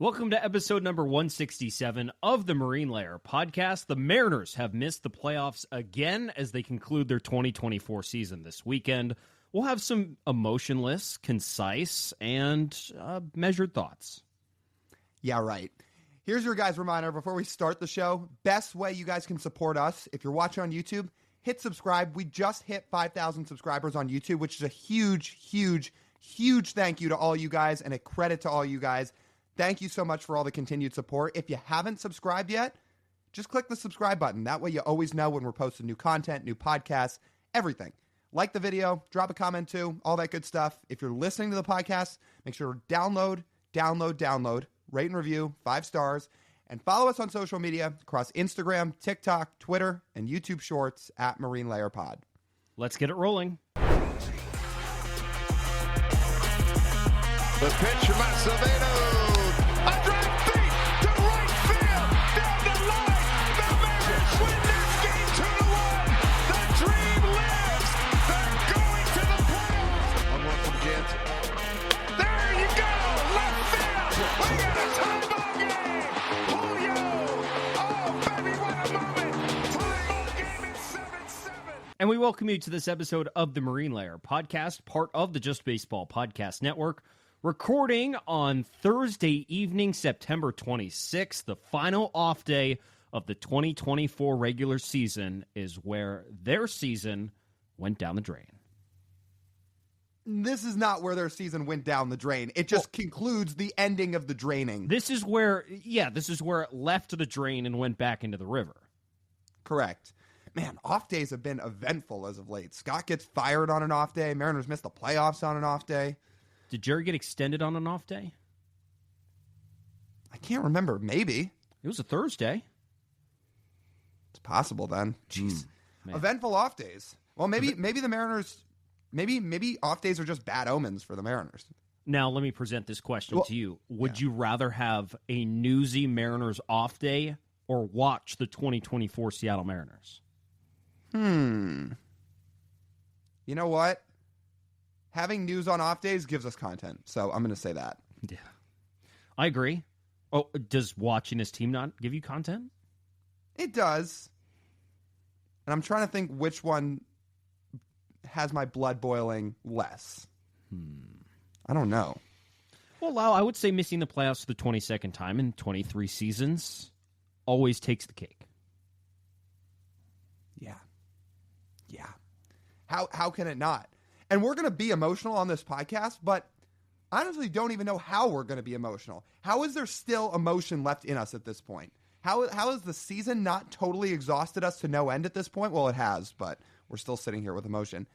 Welcome to episode number 167 of the Marine Layer podcast. The Mariners have missed the playoffs again as they conclude their 2024 season this weekend. We'll have some emotionless, concise, and measured thoughts. Yeah, right. Here's your guys' reminder before we start the show. Best way you guys can support us, if you're watching on YouTube, hit subscribe. We just hit 5,000 subscribers on YouTube, which is a huge, huge, huge thank you to all you guys and a credit to all you guys. Thank you so much for all the continued support. If you haven't subscribed yet, just click the subscribe button. That way you always know when we're posting new content, new podcasts, everything. Like the video, drop a comment too, all that good stuff. If you're listening to the podcast, make sure to download, rate and review, 5 stars, and follow us on social media across Instagram, TikTok, Twitter, and YouTube Shorts at Marine Layer Pod. Let's get it rolling. The pitch from Acevedo. A drive deep to right field. Down the line. The Mariners win this game 2-1. The dream lives. They're going to the playoffs. 1-1 from Jansen. There you go. Left field. We got a tie ball game. Julio. Oh, baby, what a moment. Tie ball game at 7-7. And we welcome you to this episode of the Marine Layer podcast, part of the Just Baseball Podcast Network. Recording on Thursday evening, September 26th, the final off day of the 2024 regular season is where their season went down the drain. This is not where their season went down the drain. It just concludes the ending of the draining. This is where it left the drain and went back into the river. Correct. Man, off days have been eventful as of late. Scott gets fired on an off day. Mariners missed the playoffs on an off day. Did Jerry get extended on an off day? I can't remember. Maybe. It was a Thursday. It's possible then. Jeez. Eventful off days. Well, maybe the Mariners, maybe off days are just bad omens for the Mariners. Now, let me present this question to you. Would you rather have a newsy Mariners off day or watch the 2024 Seattle Mariners? You know what? Having news on off days gives us content, so I'm going to say that. Yeah, I agree. Oh, does watching this team not give you content? It does. And I'm trying to think which one has my blood boiling less. I don't know. Well, Lyle, I would say missing the playoffs for the 22nd time in 23 seasons always takes the cake. Yeah. How can it not? And we're going to be emotional on this podcast, but I honestly don't even know how we're going to be emotional. How is there still emotion left in us at this point? How has the season not totally exhausted us to no end at this point? Well, it has, but we're still sitting here with emotion.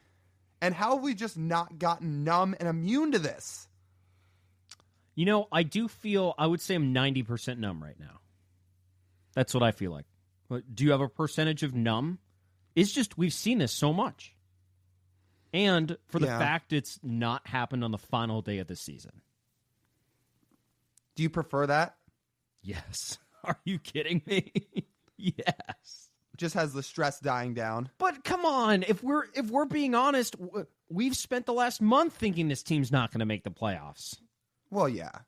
And how have we just not gotten numb and immune to this? You know, I would say I'm 90% numb right now. That's what I feel like. Do you have a percentage of numb? It's just, we've seen this so much. And for the fact it's not happened on the final day of the season. Do you prefer that? Yes. Are you kidding me? Yes. Just has the stress dying down. But come on, if we're being honest, we've spent the last month thinking this team's not going to make the playoffs. Well, yeah.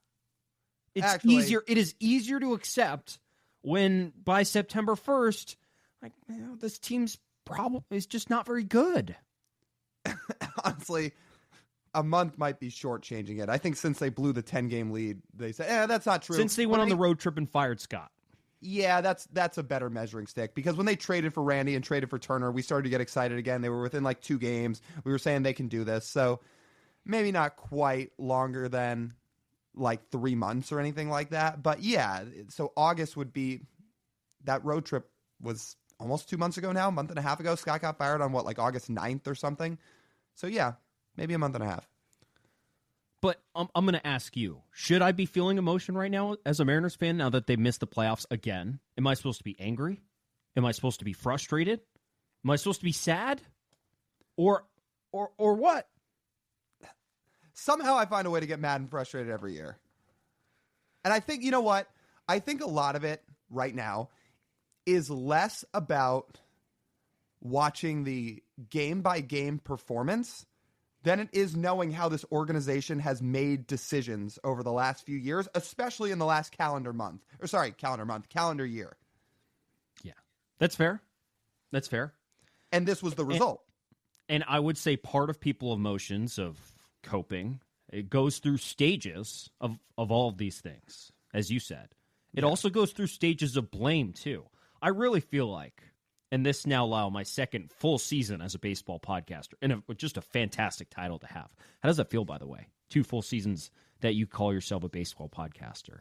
It is easier to accept when by September 1st, this team's problem is just not very good. Honestly, a month might be shortchanging it. I think since they blew the 10-game lead, they said, that's not true. Since they went on the road trip and fired Scott. Yeah, that's a better measuring stick. Because when they traded for Randy and traded for Turner, we started to get excited again. They were within like 2 games. We were saying they can do this. So maybe not quite longer than like 3 months or anything like that. But yeah, so August would be, that road trip was almost 2 months ago now, a month and a half ago. Scott got fired on like August 9th or something. So yeah, maybe a month and a half. But I'm going to ask you, should I be feeling emotion right now as a Mariners fan now that they missed the playoffs again? Am I supposed to be angry? Am I supposed to be frustrated? Am I supposed to be sad? Or what? Somehow I find a way to get mad and frustrated every year. And I think, you know what? I think a lot of it right now is less about watching the game-by-game performance than it is knowing how this organization has made decisions over the last few years, especially in the last calendar year. Yeah, that's fair. That's fair. And this was the result. And I would say part of people emotions of coping, it goes through stages of all of these things, as you said. It also goes through stages of blame, too. I really feel like, and this now, Lyle, my second full season as a baseball podcaster, and just a fantastic title to have. How does that feel, by the way? 2 full seasons that you call yourself a baseball podcaster.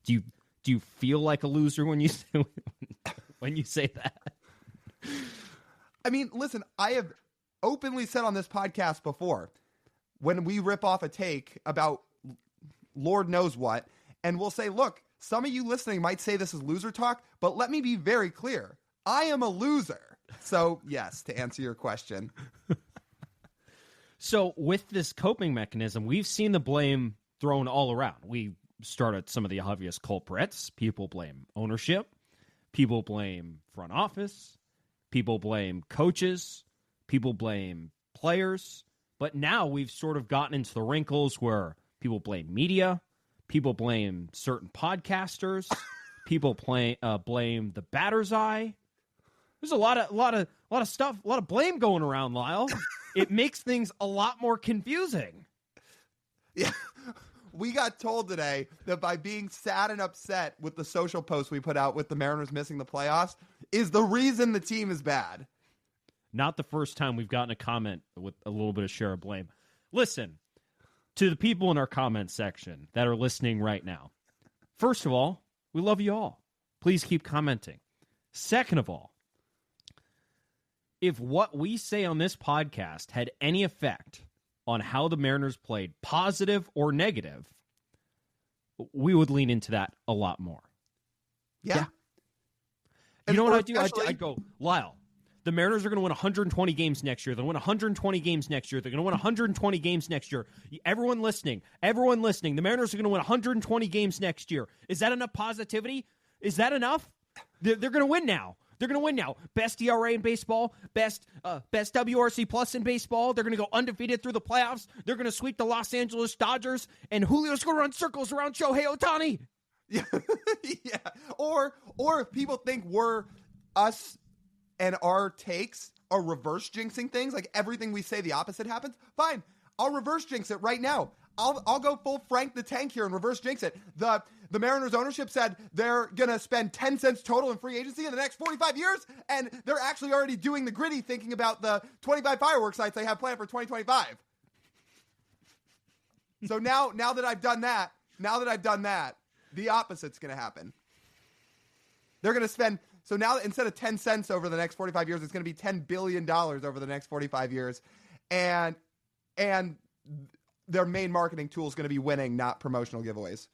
Do you feel like a loser when you say that? I mean, listen, I have openly said on this podcast before, when we rip off a take about Lord knows what, and we'll say, look, some of you listening might say this is loser talk, but let me be very clear. I am a loser. So, yes, to answer your question. So, with this coping mechanism, we've seen the blame thrown all around. We started some of the obvious culprits. People blame ownership. People blame front office. People blame coaches. People blame players. But now we've sort of gotten into the wrinkles where people blame media. People blame certain podcasters. People blame the batter's eye. There's a lot of stuff, a lot of blame going around, Lyle. It makes things a lot more confusing. Yeah. We got told today that by being sad and upset with the social post we put out with the Mariners missing the playoffs is the reason the team is bad. Not the first time we've gotten a comment with a little bit of share of blame. Listen, to the people in our comment section that are listening right now, first of all, we love you all. Please keep commenting. Second of all, if what we say on this podcast had any effect on how the Mariners played, positive or negative, we would lean into that a lot more. Yeah. You know what I'd do? I'd go, Lyle, the Mariners are going to win 120 games next year. They'll win 120 games next year. They're going to win 120 games next year. Everyone listening, the Mariners are going to win 120 games next year. Is that enough positivity? Is that enough? They're going to win now. They're going to win now. Best ERA in baseball, best WRC plus in baseball. They're going to go undefeated through the playoffs. They're going to sweep the Los Angeles Dodgers, and Julio's going to run circles around Shohei Ohtani. Yeah. Yeah. Or if people think we're us and our takes are reverse jinxing things, like everything we say the opposite happens, fine. I'll reverse jinx it right now. I'll go full Frank the Tank here and reverse jinx it. The Mariners ownership said they're going to spend 10 cents total in free agency in the next 45 years, and they're actually already doing the gritty, thinking about the 25 fireworks sites they have planned for 2025. So now that I've done that, the opposite's going to happen. They're going to spend, so now instead of 10 cents over the next 45 years, it's going to be $10 billion over the next 45 years. And their main marketing tool is going to be winning, not promotional giveaways.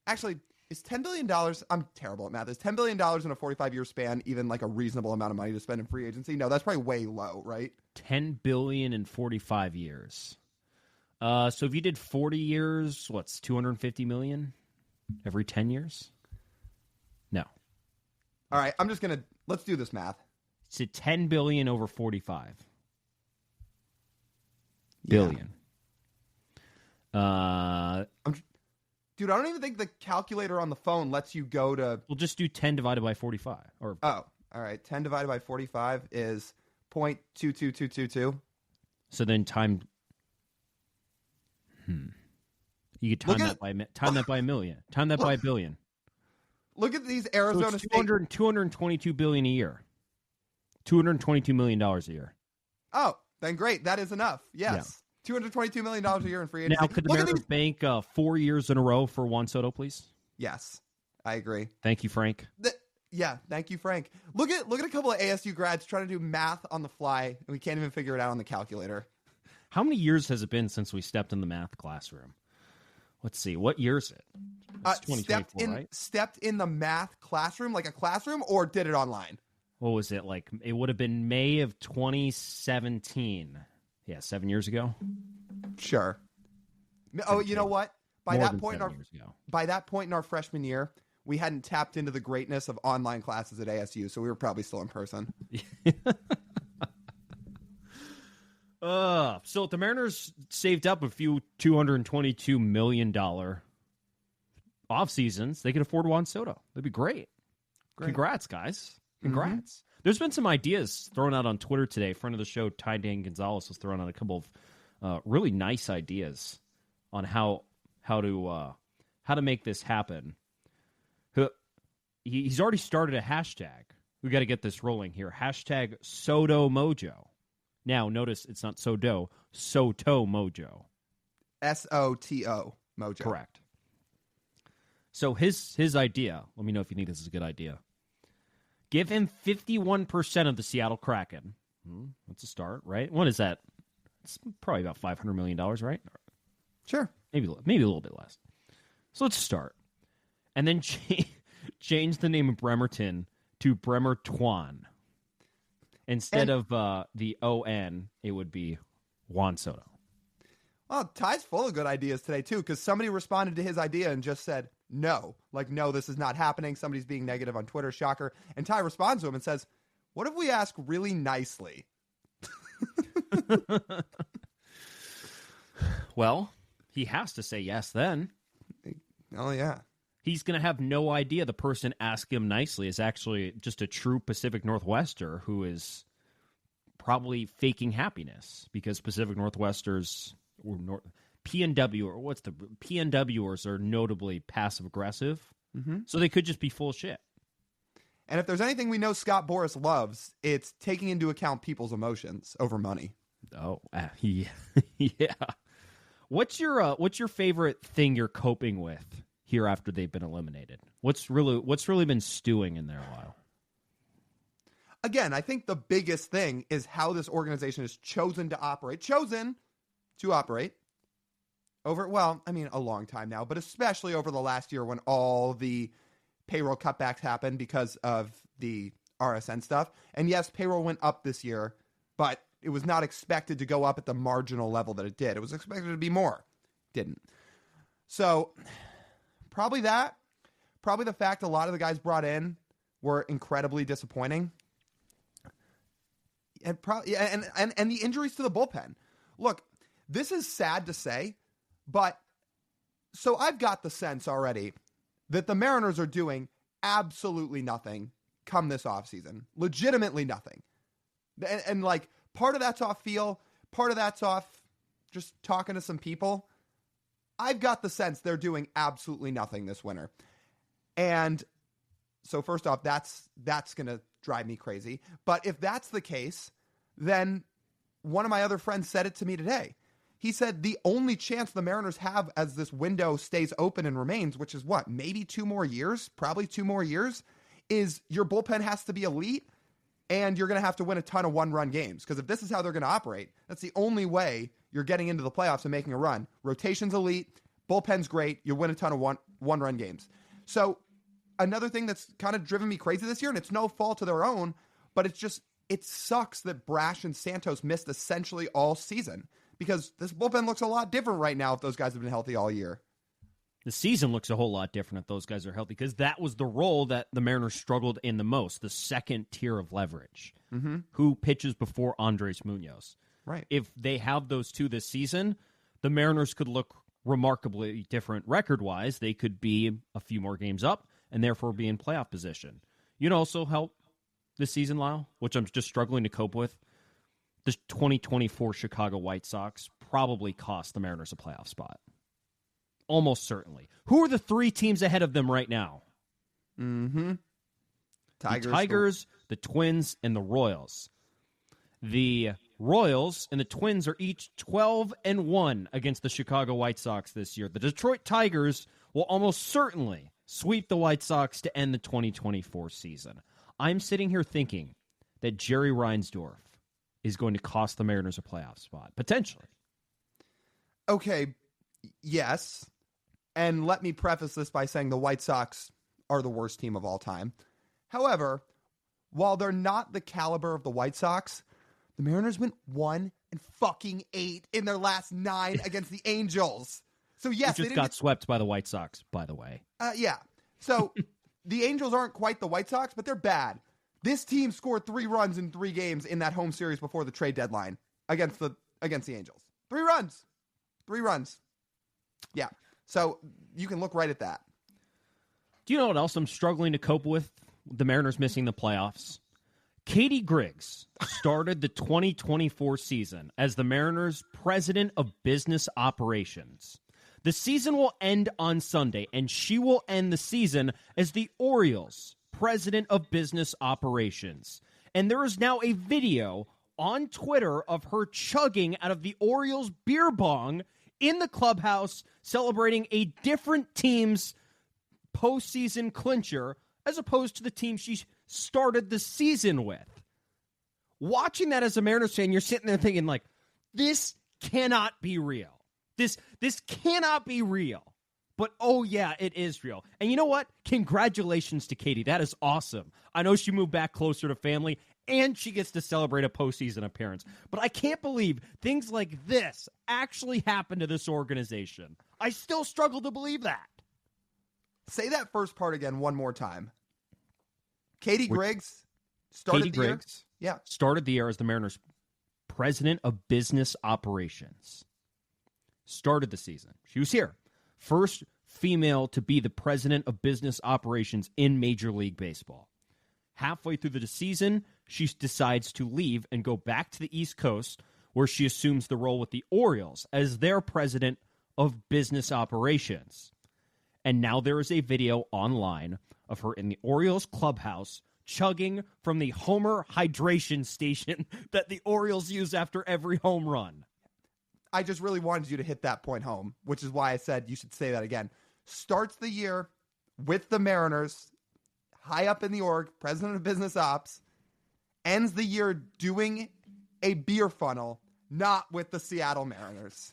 Actually, is $10 billion, I'm terrible at math, is $10 billion in a 45-year span even like a reasonable amount of money to spend in free agency? No, that's probably way low, right? $10 billion in 45 years. So if you did 40 years, what's $250 million every 10 years? No. All right, let's do this math. It's $10 billion over 45 billion. Dude, I don't even think the calculator on the phone lets you go to... We'll just do 10 divided by 45. Oh, all right. 10 divided by 45 is 0.22222. So then time... You could time that by a million. Time that by a billion. Look at these Arizona State... 222 billion a year. $222 million a year. Oh, then great. That is enough. Yes. Yeah. $222 million a year in free agency. Now, could the Mariners bank 4 years in a row for Juan Soto, please? Yes, I agree. Thank you, Frank. Thank you, Frank. Look at a couple of ASU grads trying to do math on the fly, and we can't even figure it out on the calculator. How many years has it been since we stepped in the math classroom? Let's see. What year is it? It's 2024, right? Stepped in the math classroom, like a classroom, or did it online? What was it like? It would have been May of 2017. Yeah, 7 years ago. Sure. Oh, you know what? By that point in our freshman year, we hadn't tapped into the greatness of online classes at ASU, so we were probably still in person. So if the Mariners saved up a few $222 million off seasons, they could afford Juan Soto. That'd be great. Congrats, guys. Congrats. Mm-hmm. There's been some ideas thrown out on Twitter today. Friend of the show, Ty Dan Gonzalez, was throwing out a couple of really nice ideas on how to make this happen. He's already started a hashtag. We got to get this rolling here. Hashtag Soto Mojo. Now, notice it's not Soto, Soto Mojo. SOTO Mojo. Correct. So his idea, let me know if you think this is a good idea. Give him 51% of the Seattle Kraken. That's a start, right? What is that? It's probably about $500 million, right? Sure. Maybe a little bit less. So let's start. And then change the name of Bremerton to Bremerton. Instead of the O-N, it would be Juan Soto. Well, Ty's full of good ideas today, too, because somebody responded to his idea and just said, no. Like, no, this is not happening. Somebody's being negative on Twitter, shocker. And Ty responds to him and says, what if we ask really nicely? Well, he has to say yes then. Oh, yeah. He's going to have no idea the person asking him nicely is actually just a true Pacific Northwester who is probably faking happiness because Pacific Northwesters or PNW or PNWers are notably passive aggressive. Mm-hmm. So they could just be full of shit. And if there's anything we know Scott Boras loves, it's taking into account people's emotions over money. Oh, yeah. Yeah. What's your favorite thing you're coping with here after they've been eliminated? What's really been stewing in there a while? Again, I think the biggest thing is how this organization is chosen to operate over, well, I mean, a long time now, but especially over the last year when all the payroll cutbacks happened because of the RSN stuff. And yes, payroll went up this year, but it was not expected to go up at the marginal level that it did. It was expected to be more. Didn't. So probably that. Probably the fact a lot of the guys brought in were incredibly disappointing. And probably and the injuries to the bullpen. Look, this is sad to say, but so I've got the sense already that the Mariners are doing absolutely nothing come this offseason. Legitimately nothing. And like part of that's off feel, part of that's off just talking to some people. I've got the sense they're doing absolutely nothing this winter. And so first off, that's going to drive me crazy. But if that's the case, then one of my other friends said it to me today. He said the only chance the Mariners have as this window stays open and remains, which is what, maybe 2 more years, probably 2 more years, is your bullpen has to be elite and you're going to have to win a ton of one-run games. Because if this is how they're going to operate, that's the only way you're getting into the playoffs and making a run. Rotation's elite, bullpen's great, you win a ton of one-run games. So another thing that's kind of driven me crazy this year, and it's no fault of their own, but it sucks that Brash and Santos missed essentially all season. Because this bullpen looks a lot different right now if those guys have been healthy all year. The season looks a whole lot different if those guys are healthy because that was the role that the Mariners struggled in the most, the second tier of leverage. Mm-hmm. Who pitches before Andres Munoz? Right. If they have those two this season, the Mariners could look remarkably different record-wise. They could be a few more games up and therefore be in playoff position. You'd also help this season, Lyle, which I'm just struggling to cope with. The 2024 Chicago White Sox probably cost the Mariners a playoff spot. Almost certainly. Who are the 3 teams ahead of them right now? Mm-hmm. The Tigers, the Twins, and the Royals. The Royals and the Twins are each 12-1 against the Chicago White Sox this year. The Detroit Tigers will almost certainly sweep the White Sox to end the 2024 season. I'm sitting here thinking that Jerry Reinsdorf is going to cost the Mariners a playoff spot, potentially. Okay, yes. And let me preface this by saying the White Sox are the worst team of all time. However, while they're not the caliber of the White Sox, the Mariners went 1-8 in their last 9 against the Angels. So yes, they just got swept by the White Sox, by the way. Yeah. So the Angels aren't quite the White Sox, but they're bad. This team scored 3 runs in 3 games in that home series before the trade deadline against the against the Angels. 3 runs. 3 runs. Yeah. So you can look right at that. Do you know what else I'm struggling to cope with? The Mariners missing the playoffs. Katie Griggs started the 2024 season as the Mariners' president of business operations. The season will end on Sunday, and she will end the season as the Orioles' president of business operations. And there is now a video on Twitter of her chugging out of the Orioles beer bong in the clubhouse, celebrating a different team's postseason clincher as opposed to the team she started the season with. Watching that as a Mariners fan, you're sitting there thinking, like, this cannot be real. This cannot be real. But, oh, yeah, it is real. And you know what? Congratulations to Katie. That is awesome. I know she moved back closer to family, and she gets to celebrate a postseason appearance. But I can't believe things like this actually happen to this organization. I still struggle to believe that. Say that first part again one more time. Katie Griggs started the year? Yeah. Started the year as the Mariners' president of business operations. Started the season. She was here. First female to be the president of business operations in Major League Baseball. Halfway through the season, she decides to leave and go back to the East Coast, where she assumes the role with the Orioles as their president of business operations. And now there is a video online of her in the Orioles clubhouse chugging from the Homer hydration station that the Orioles use after every home run. I just really wanted you to hit that point home, which is why I said you should say that again. Starts the year with the Mariners, high up in the org, president of business ops, ends the year doing a beer funnel, not with the Seattle Mariners.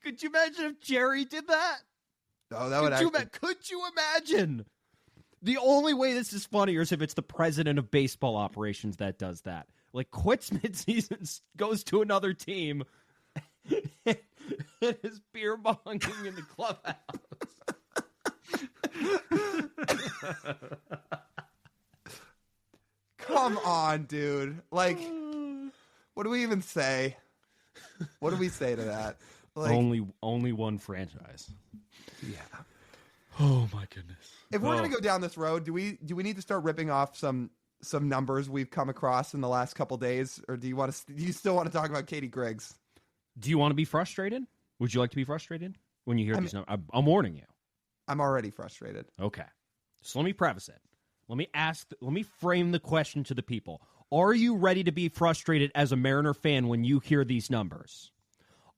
Could you imagine if Jerry did that? Oh, that would actually... Could you imagine? The only way this is funnier is if it's the president of baseball operations that does that. Like, quits midseason, goes to another team, and is beer bonging in the clubhouse. Come on, dude. Like, what do we even say? What do we say to that? Like, only one franchise. Yeah. Oh my goodness. If we're gonna go down this road, do we need to start ripping off some numbers we've come across in the last couple days, or do you still want to talk about Katie Griggs? Do you want to be frustrated? Would you like to be frustrated when you hear these numbers? I'm warning you. I'm already frustrated. Okay. So let me preface it. Let me frame the question to the people. Are you ready to be frustrated as a Mariner fan when you hear these numbers?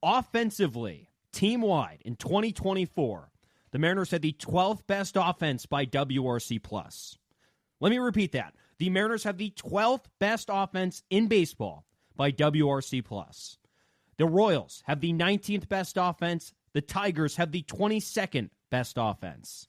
Offensively, team-wide, in 2024, the Mariners had the 12th best offense by WRC+. Let me repeat that. The Mariners have the 12th best offense in baseball by WRC+. The Royals have the 19th best offense. The Tigers have the 22nd best offense.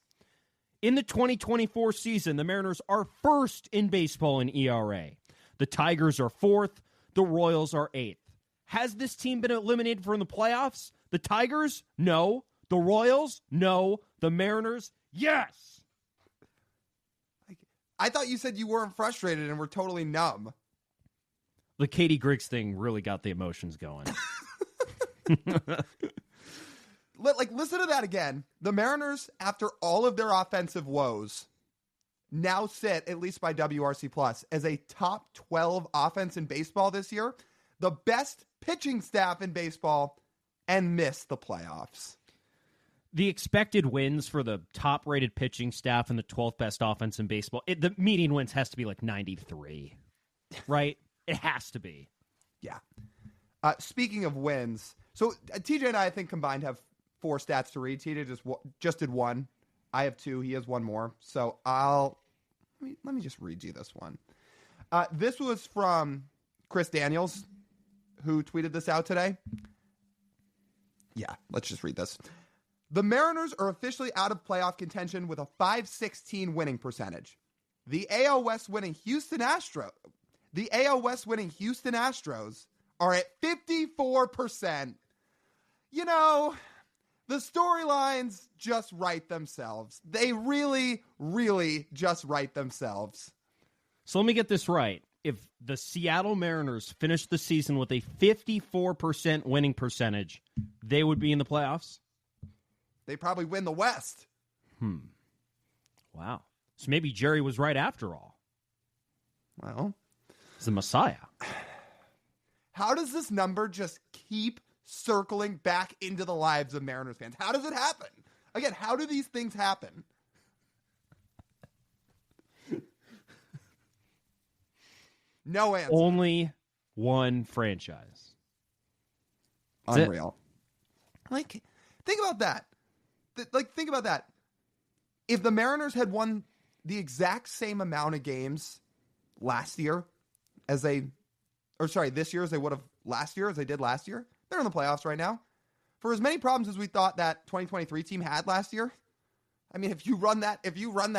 In the 2024 season, the Mariners are first in baseball in ERA. The Tigers are fourth. The Royals are eighth. Has this team been eliminated from the playoffs? The Tigers? No. The Royals? No. The Mariners? Yes. I thought you said you weren't frustrated and were totally numb. The Katie Griggs thing really got the emotions going. Listen to that again. The Mariners, after all of their offensive woes, now sit, at least by WRC+, as a top 12 offense in baseball this year, the best pitching staff in baseball, and miss the playoffs. The expected wins for the top-rated pitching staff and the 12th best offense in baseball, the median wins has to be like 93, right? It has to be. Yeah. Speaking of wins, so TJ and I think, combined have 4 stats to read. TJ just did 1. I have 2. He has 1 more. So let me just read you this one. This was from Chris Daniels, who tweeted this out today. Yeah, let's just read this. The Mariners are officially out of playoff contention with a .516 winning percentage. The AL West winning Houston Astros are at 54%. You know, The storylines just write themselves. They really, really just write themselves. So let me get this right. If the Seattle Mariners finish the season with a 54% winning percentage, they would be in the playoffs? They probably win the West. Wow. So maybe Jerry was right after all. Well, He's the Messiah. how does this number just keep circling back into the lives of Mariners fans? How does it happen? Again, how do these things happen? No answer. Only one franchise. That's Unreal. Like, think about that. Think about that. If the Mariners had won the exact same amount of games this year as they would have last year as they did last year, they're in the playoffs right now. For as many problems as we thought that 2023 team had last year, I mean, if you run that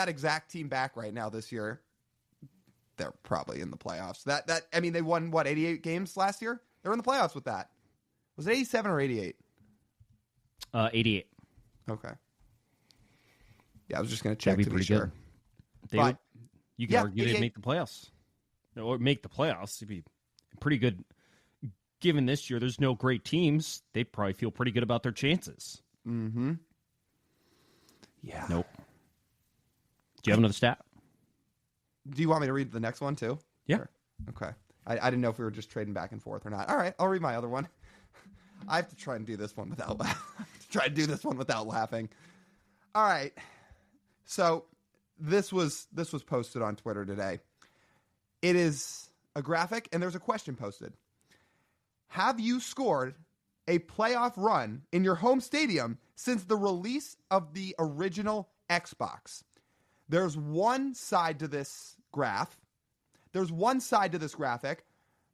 exact team back right now this year, they're probably in the playoffs. I mean, they won 88 games last year? They're in the playoffs with that. Was it 87 or 88? 88. Okay. Yeah, I was just going to check to be sure. You can argue they'd make the playoffs. Or make the playoffs. It'd be pretty good. Given this year, there's no great teams. They'd probably feel pretty good about their chances. Mm-hmm. Yeah. Nope. Do you have another stat? Do you want me to read the next one too? Yeah. Sure. Okay. I didn't know if we were just trading back and forth or not. All right, I'll read my other one. I have to try and do this one without laughing. All right. So this was posted on Twitter today. It is a graphic, and there's a question posted. Have you scored a playoff run in your home stadium since the release of the original Xbox? There's one side to this graph. There's one side to this graphic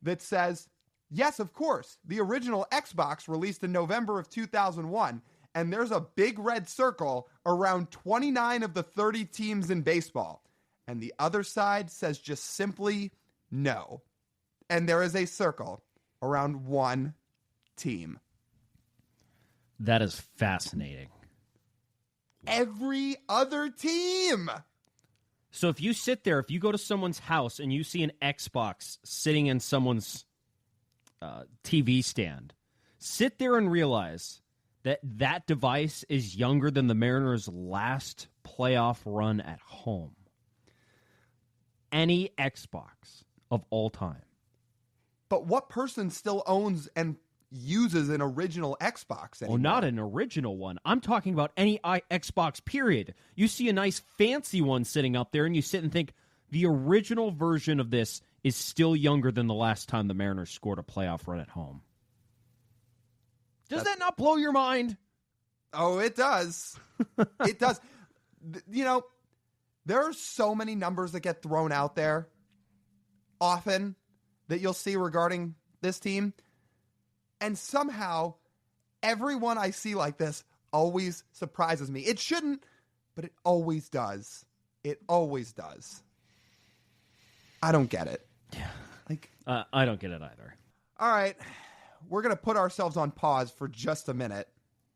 that says, yes, of course, the original Xbox released in November of 2001, and there's a big red circle around 29 of the 30 teams in baseball. And the other side says just simply no. And there is a circle around one team. That is fascinating. Every other team. So if you sit there, if you go to someone's house and you see an Xbox sitting in someone's TV stand, sit there and realize that that device is younger than the Mariners' last playoff run at home. Any Xbox of all time. But what person still owns and uses an original Xbox anymore? Well, not an original one. I'm talking about any Xbox, period. You see a nice fancy one sitting up there, and you sit and think, the original version of this is still younger than the last time the Mariners scored a playoff run at home. Does that not blow your mind? Oh, it does. It does. You know, there are so many numbers that get thrown out there often that you'll see regarding this team. And somehow, everyone I see like this always surprises me. It shouldn't, but it always does. It always does. I don't get it. Yeah. I don't get it either. All right. We're going to put ourselves on pause for just a minute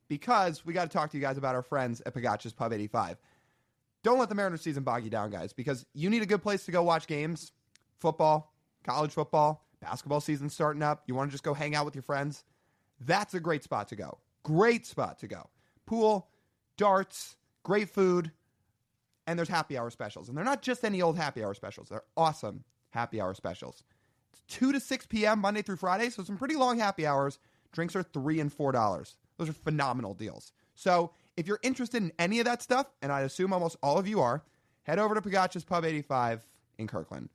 because we got to talk to you guys about our friends at Pagacci's Pub 85. Don't let the Mariners season bog you down, guys, because you need a good place to go watch games, football, college football, basketball season starting up. You want to just go hang out with your friends? That's a great spot to go. Great spot to go. Pool, darts, great food, and there's happy hour specials. And they're not just any old happy hour specials. They're awesome happy hour specials. It's 2 to 6 p.m. Monday through Friday, so some pretty long happy hours. Drinks are $3 and $4. Those are phenomenal deals. So if you're interested in any of that stuff, and I assume almost all of you are, head over to Pagacci's Pub 85 in Kirkland.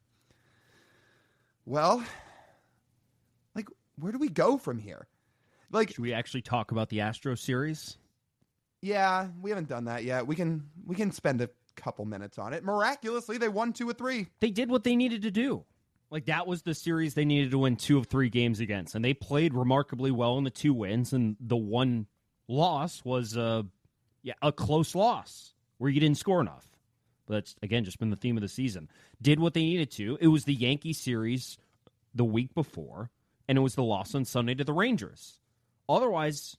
Well, like, where do we go from here? Like, should we actually talk about the Astro series? Yeah, we haven't done that yet. We can spend a couple minutes on it. Miraculously, they won 2 of 3. They did what they needed to do. Like, that was the series they needed to win 2 of 3 games against, and they played remarkably well in the 2 wins, and the 1 loss was a close loss where you didn't score enough. But that's, again, just been the theme of the season. Did what they needed to. It was the Yankee series the week before, and it was the loss on Sunday to the Rangers. Otherwise,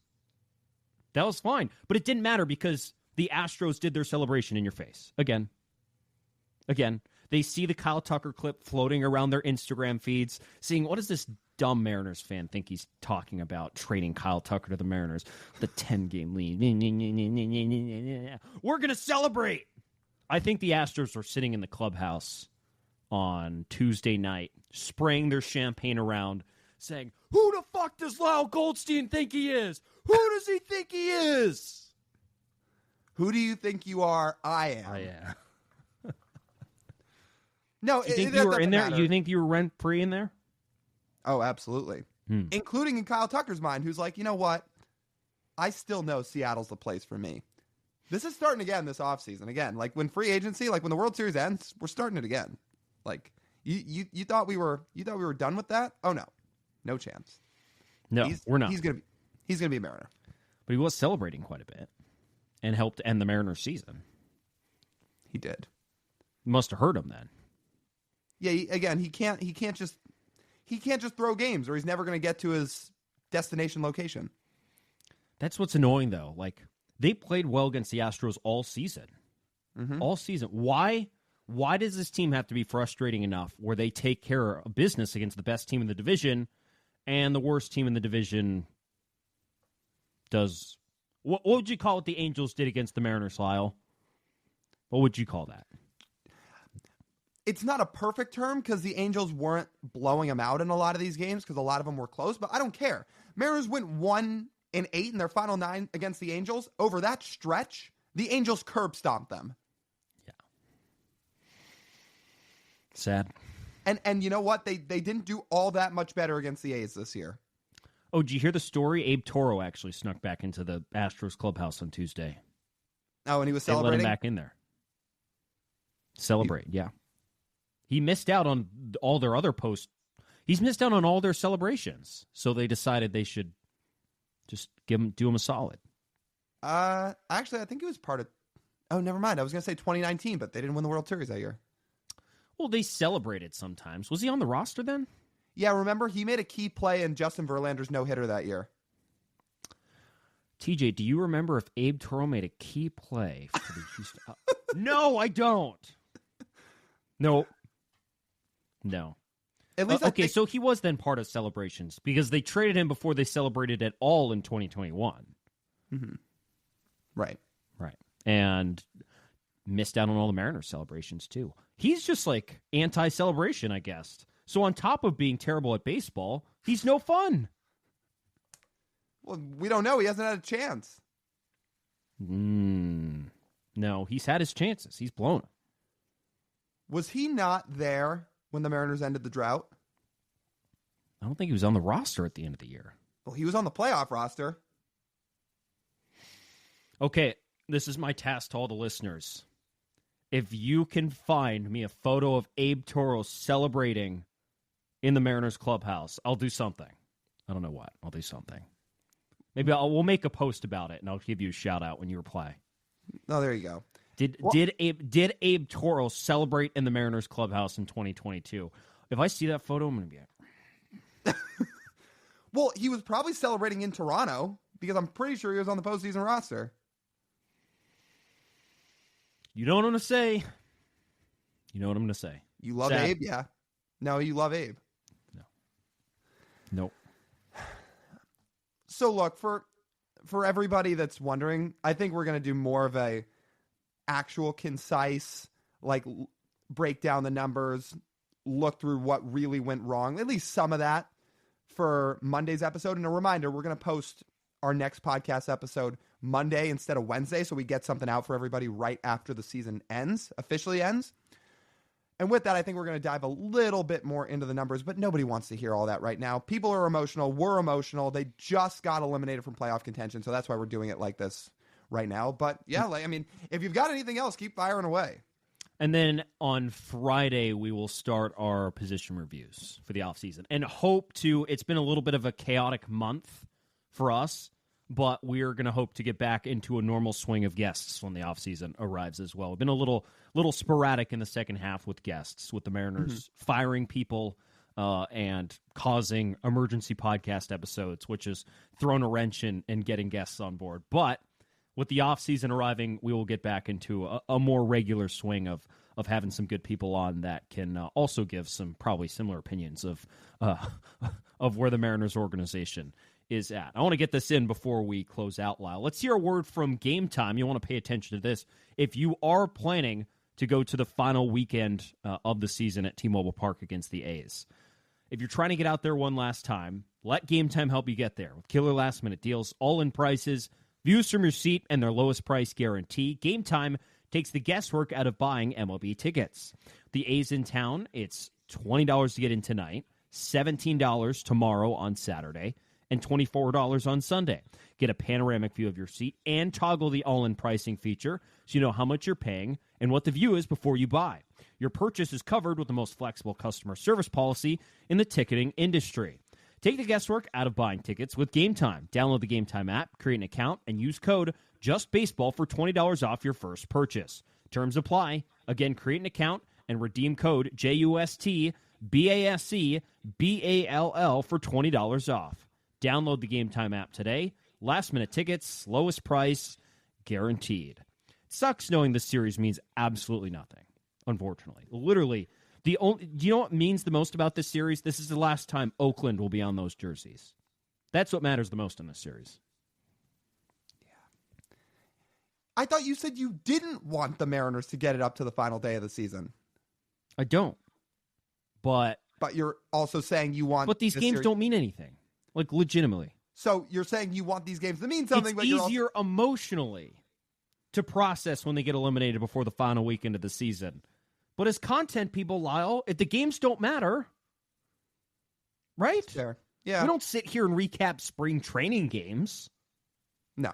That was fine. But it didn't matter because the Astros did their celebration in your face. Again. They see the Kyle Tucker clip floating around their Instagram feeds, seeing what does this dumb Mariners fan think he's talking about trading Kyle Tucker to the Mariners with a 10-game lead. We're going to celebrate. I think the Astros are sitting in the clubhouse on Tuesday night, spraying their champagne around, saying, who the fuck does Lyle Goldstein think he is? Who does he think he is? Who do you think you are? I am. I am. No, you think you were in there? Matter. You think you were rent-free in there? Oh, absolutely. Including in Kyle Tucker's mind, who's like, you know what? I still know Seattle's the place for me. This is starting again this offseason. Again, like when free agency, like when the World Series ends, we're starting it again. Like you thought we were done with that? Oh no chance. No, we're not. He's gonna be a Mariner. But he was celebrating quite a bit and helped end the Mariners season. He did. Must have hurt him then. Yeah, he can't just throw games, or he's never going to get to his destination location. That's what's annoying, though. Like, they played well against the Astros all season. Mm-hmm. All season. Why does this team have to be frustrating enough where they take care of business against the best team in the division, and the worst team in the division does... What would you call what the Angels did against the Mariners, Lyle? What would you call that? It's not a perfect term because the Angels weren't blowing them out in a lot of these games because a lot of them were close, but I don't care. Mariners went 1-8 in their final 9 against the Angels. Over that stretch, the Angels curb stomped them. Yeah. Sad. And you know what? They didn't do all that much better against the A's this year. Oh, did you hear the story? Abe Toro actually snuck back into the Astros clubhouse on Tuesday. Oh, and he was celebrating? They let him back in there. Celebrate, yeah. He missed out on all their other posts. He's missed out on all their celebrations. So they decided they should just do him a solid. Actually, I think it was part of... Oh, never mind. I was going to say 2019, but they didn't win the World Series that year. Well, they celebrated sometimes. Was he on the roster then? Yeah, remember? He made a key play in Justin Verlander's no-hitter that year. TJ, do you remember if Abe Toro made a key play for the Houston... No, I don't. No. At least okay, so he was then part of celebrations because they traded him before they celebrated at all in 2021. Mm-hmm. Right. And missed out on all the Mariners celebrations too. He's just like anti-celebration, I guess. So on top of being terrible at baseball, he's no fun. Well, we don't know. He hasn't had a chance. No, he's had his chances. He's blown them. Was he not there when the Mariners ended the drought? I don't think he was on the roster at the end of the year. Well, he was on the playoff roster. Okay, this is my task to all the listeners. If you can find me a photo of Abe Toro celebrating in the Mariners clubhouse, I'll do something. I don't know what. I'll do something. Maybe we'll make a post about it, and I'll give you a shout-out when you reply. Oh, there you go. Did Abe Toro celebrate in the Mariners clubhouse in 2022? If I see that photo, I'm going to be like... Well, he was probably celebrating in Toronto because I'm pretty sure he was on the postseason roster. You know what I'm going to say? You know what I'm going to say. You love Sad. Abe? Yeah. No, you love Abe. No. Nope. So look, for everybody that's wondering, I think we're going to do more of a actual concise, like break down the numbers, look through what really went wrong, at least some of that for Monday's episode. And a reminder, we're going to post our next podcast episode Monday instead of Wednesday, so we get something out for everybody right after the season officially ends. And with that, I think we're going to dive a little bit more into the numbers, but nobody wants to hear all that right now. People are emotional. We're emotional. They just got eliminated from playoff contention, so that's why we're doing it like this right now. But yeah, if you've got anything else, keep firing away. And then on Friday, we will start our position reviews for the offseason and hope to, it's been a little bit of a chaotic month for us, but we're going to hope to get back into a normal swing of guests when the offseason arrives as well. We've been a little sporadic in the second half with guests, with the Mariners firing people and causing emergency podcast episodes, which has thrown a wrench in getting guests on board. But with the offseason arriving, we will get back into a more regular swing of having some good people on that can also give some probably similar opinions of where the Mariners organization is at. I want to get this in before we close out, Lyle. Let's hear a word from Game Time. You want to pay attention to this. If you are planning to go to the final weekend of the season at T-Mobile Park against the A's, if you're trying to get out there one last time, let Game Time help you get there. With killer last-minute deals, all-in prices, views from your seat, and their lowest price guarantee, Game Time takes the guesswork out of buying MLB tickets. The A's in town, it's $20 to get in tonight, $17 tomorrow on Saturday, and $24 on Sunday. Get a panoramic view of your seat and toggle the all-in pricing feature so you know how much you're paying and what the view is before you buy. Your purchase is covered with the most flexible customer service policy in the ticketing industry. Take the guesswork out of buying tickets with Game Time. Download the Game Time app, create an account, and use code JUSTBASEBALL for $20 off your first purchase. Terms apply. Again, create an account and redeem code JUSTBASEBALL for $20 off. Download the Game Time app today. Last-minute tickets, lowest price, guaranteed. It sucks knowing this series means absolutely nothing, unfortunately. Literally, do you know what means the most about this series? This is the last time Oakland will be on those jerseys. That's what matters the most in this series. Yeah. I thought you said you didn't want the Mariners to get it up to the final day of the season. I don't. But you're also saying you want... But these games don't mean anything. Like, legitimately. So you're saying you want these games to mean something, it's but you're easier emotionally to process when they get eliminated before the final weekend of the season. But as content people, Lyle, if the games don't matter, right? Sure. Yeah. We don't sit here and recap spring training games. No,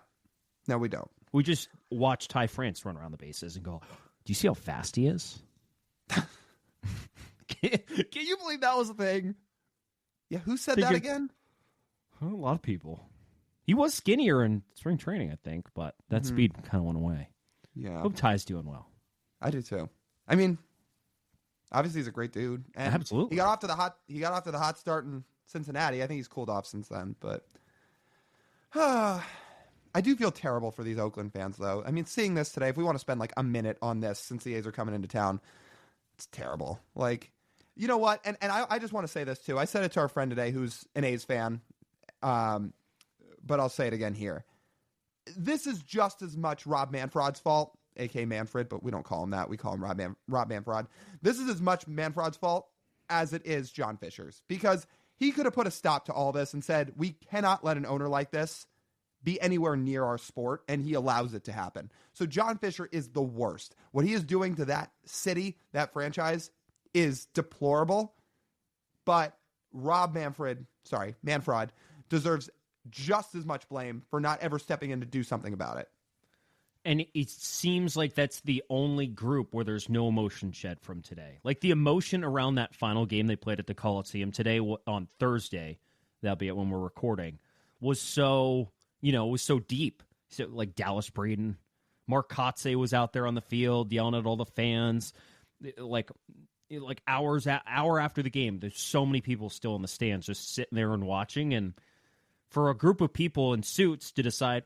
we don't. We just watch Ty France run around the bases and go, do you see how fast he is? Can you believe that was a thing? Yeah, who said that again? A lot of people. He was skinnier in spring training, I think, but that speed kind of went away. Yeah. Hope Ty's doing well. I do too. I mean, obviously he's a great dude. And absolutely. He got off to the hot start in Cincinnati. I think he's cooled off since then, but I do feel terrible for these Oakland fans though. I mean, seeing this today, if we want to spend like a minute on this since the A's are coming into town, it's terrible. Like, you know what? And I just want to say this too. I said it to our friend today who's an A's fan. But I'll say it again here. This is just as much Rob Manfred's fault, a.k.a. Manfred, but we don't call him that. We call him Rob Manfred. This is as much Manfred's fault as it is John Fisher's, because he could have put a stop to all this and said, we cannot let an owner like this be anywhere near our sport, and he allows it to happen. So John Fisher is the worst. What he is doing to that city, that franchise, is deplorable, but Manfred deserves just as much blame for not ever stepping in to do something about it. And it seems like that's the only group where there's no emotion shed from today. Like the emotion around that final game they played at the Coliseum today on Thursday, that'll be it when we're recording, was so deep. So like Dallas Breeden, Mark Kotze was out there on the field yelling at all the fans. Like hour after the game, there's so many people still in the stands just sitting there and watching. And for a group of people in suits to decide,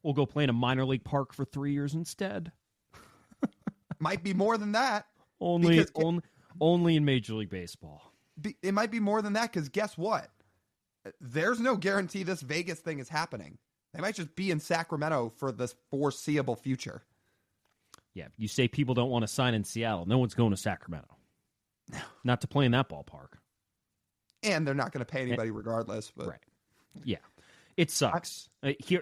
we'll go play in a minor league park for 3 years instead. Might be more than that. Only in Major League Baseball. It might be more than that because guess what? There's no guarantee this Vegas thing is happening. They might just be in Sacramento for the foreseeable future. Yeah, you say people don't want to sign in Seattle. No one's going to Sacramento. Not to play in that ballpark. And they're not going to pay anybody regardless. But. Right. Yeah. It sucks.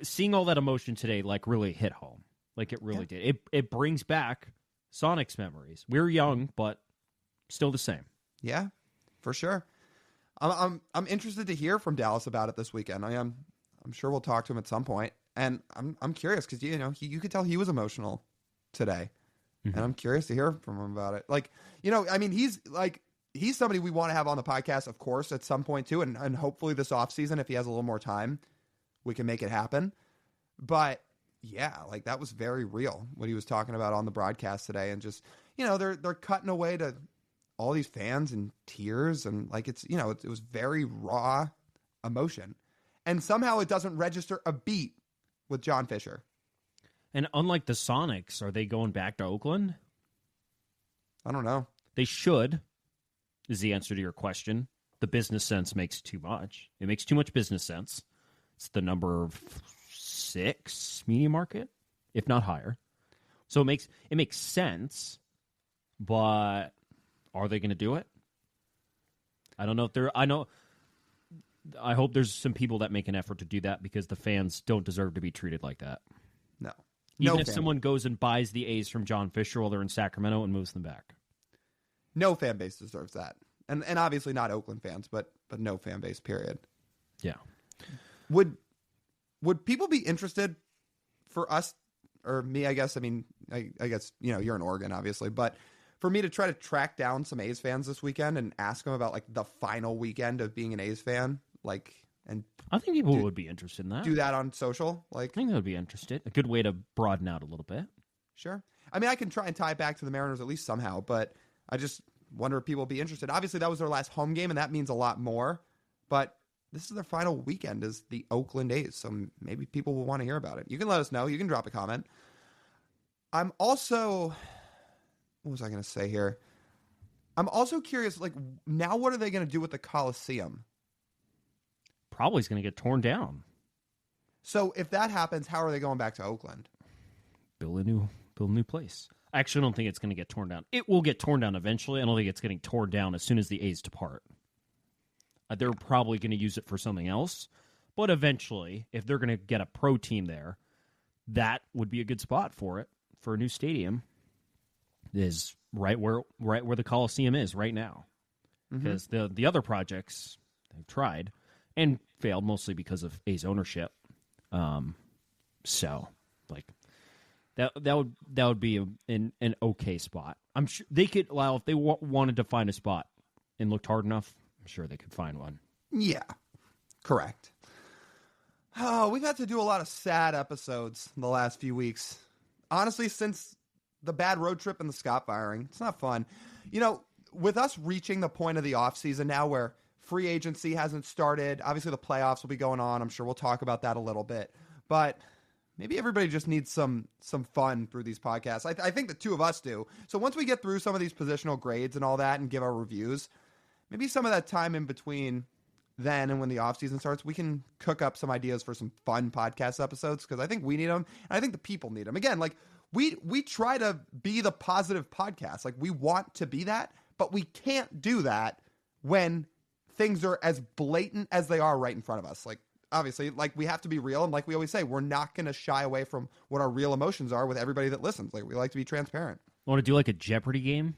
Seeing all that emotion today, like, really hit home. Like, it really did. It brings back Sonic's memories. We're young, but still the same. Yeah, for sure. I'm interested to hear from Dallas about it this weekend. I'm sure we'll talk to him at some point. And I'm curious because, you could tell he was emotional today. Mm-hmm. And I'm curious to hear from him about it. Like, he's somebody we want to have on the podcast, of course, at some point too. And hopefully this offseason, if he has a little more time, we can make it happen. But yeah, like that was very real what he was talking about on the broadcast today. And just, they're cutting away to all these fans in tears, and like it's, you know, it was very raw emotion. And somehow it doesn't register a beat with John Fisher. And unlike the Sonics, are they going back to Oakland? I don't know. They should, is the answer to your question. The business sense makes too much. It makes too much business sense. It's the number 6 media market, if not higher. So it makes sense, but are they going to do it? I don't know if they're. I hope there's some people that make an effort to do that, because the fans don't deserve to be treated like that. No. Even if someone goes and buys the A's from John Fisher while they're in Sacramento and moves them back. No fan base deserves that. And obviously not Oakland fans, but no fan base, period. Yeah. Would people be interested for us, or me, I guess? I mean, I guess, you know, you're in Oregon, obviously, but for me to try to track down some A's fans this weekend and ask them about, like, the final weekend of being an A's fan, like, and I think people would be interested in that. do that on social. Like, I think they would be interested. A good way to broaden out a little bit. Sure. I mean, I can try and tie it back to the Mariners at least somehow, but I just wonder if people will be interested. Obviously, that was their last home game, and that means a lot more. But this is their final weekend as the Oakland A's, so maybe people will want to hear about it. You can let us know. You can drop a comment. I'm also... What was I going to say here? I'm also curious, like, now what are they going to do with the Coliseum? Probably is going to get torn down. So if that happens, how are they going back to Oakland? Build a new place. I actually don't think it's going to get torn down. It will get torn down eventually. I don't think it's getting torn down as soon as the A's depart. They're probably going to use it for something else. But eventually, if they're going to get a pro team there, that would be a good spot for it, for a new stadium. Is right where the Coliseum is right now. Because the other projects they've tried and failed mostly because of A's ownership. So, like, that would be an okay spot. I'm sure they could, Lyle, if they wanted to find a spot and looked hard enough, I'm sure they could find one. Yeah, correct. Oh, we've had to do a lot of sad episodes in the last few weeks. Honestly, since the bad road trip and the Scott firing, it's not fun. You know, with us reaching the point of the offseason now where free agency hasn't started, obviously the playoffs will be going on. I'm sure we'll talk about that a little bit. But maybe everybody just needs some fun through these podcasts. I think the two of us do. So once we get through some of these positional grades and all that and give our reviews, maybe some of that time in between then and when the offseason starts, we can cook up some ideas for some fun podcast episodes, because I think we need them, and I think the people need them. Again, like, we try to be the positive podcast. Like, we want to be that, but we can't do that when things are as blatant as they are right in front of us. Like, obviously, like, we have to be real, and like we always say, we're not going to shy away from what our real emotions are with everybody that listens. Like, we like to be transparent. Want to do like a Jeopardy game?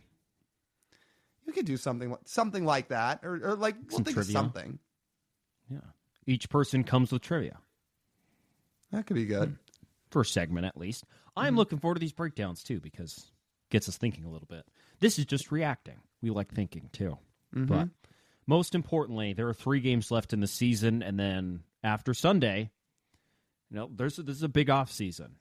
You could do something like that, or like, we'll think of something. Yeah. Each person comes with trivia. That could be good. For a segment, at least. I'm looking forward to these breakdowns, too, because it gets us thinking a little bit. This is just reacting. We like thinking, too. But most importantly, there are 3 games left in the season, and then after Sunday, you know, this is a big off season.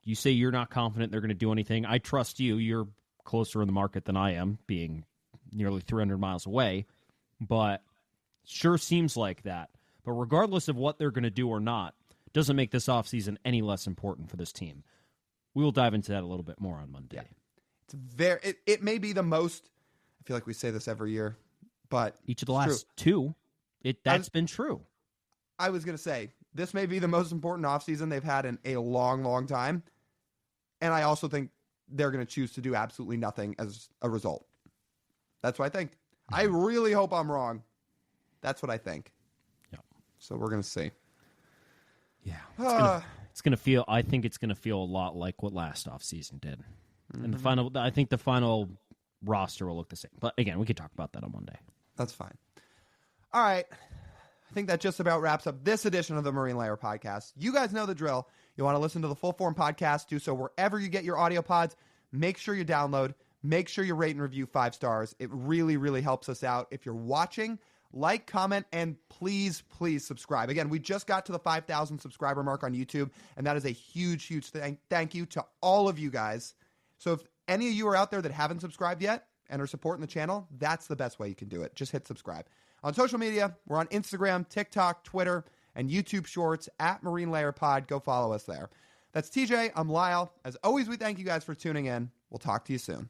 You say you're not confident they're going to do anything. I trust you. You're closer in the market than I am, being nearly 300 miles away. But sure seems like that. But regardless of what they're going to do or not, doesn't make this offseason any less important for this team. We will dive into that a little bit more on Monday. Yeah. It may be the most, I feel like we say this every year, but each of the last 2, that's been true. I was going to say, this may be the most important offseason they've had in a long, long time. And I also think they're going to choose to do absolutely nothing as a result. That's what I think. I really hope I'm wrong. That's what I think. Yeah. So we're going to see. Yeah. It's going to feel, I think it's going to feel a lot like what last offseason did. And I think the final roster will look the same. But again, we could talk about that on Monday. That's fine. All right. I think that just about wraps up this edition of the Marine Layer podcast. You guys know the drill. You want to listen to the full form podcast, do so wherever you get your audio pods. Make sure you download. Make sure you rate and review 5 stars. It really, really helps us out. If you're watching, like, comment, and please, please subscribe. Again, we just got to the 5,000 subscriber mark on YouTube, and that is a huge, huge thank you to all of you guys. So if any of you are out there that haven't subscribed yet, and are supporting the channel, that's the best way you can do it. Just hit subscribe. On social media, we're on Instagram, TikTok, Twitter, and YouTube Shorts at Marine Layer Pod. Go follow us there. That's TJ. I'm Lyle. As always, we thank you guys for tuning in. We'll talk to you soon.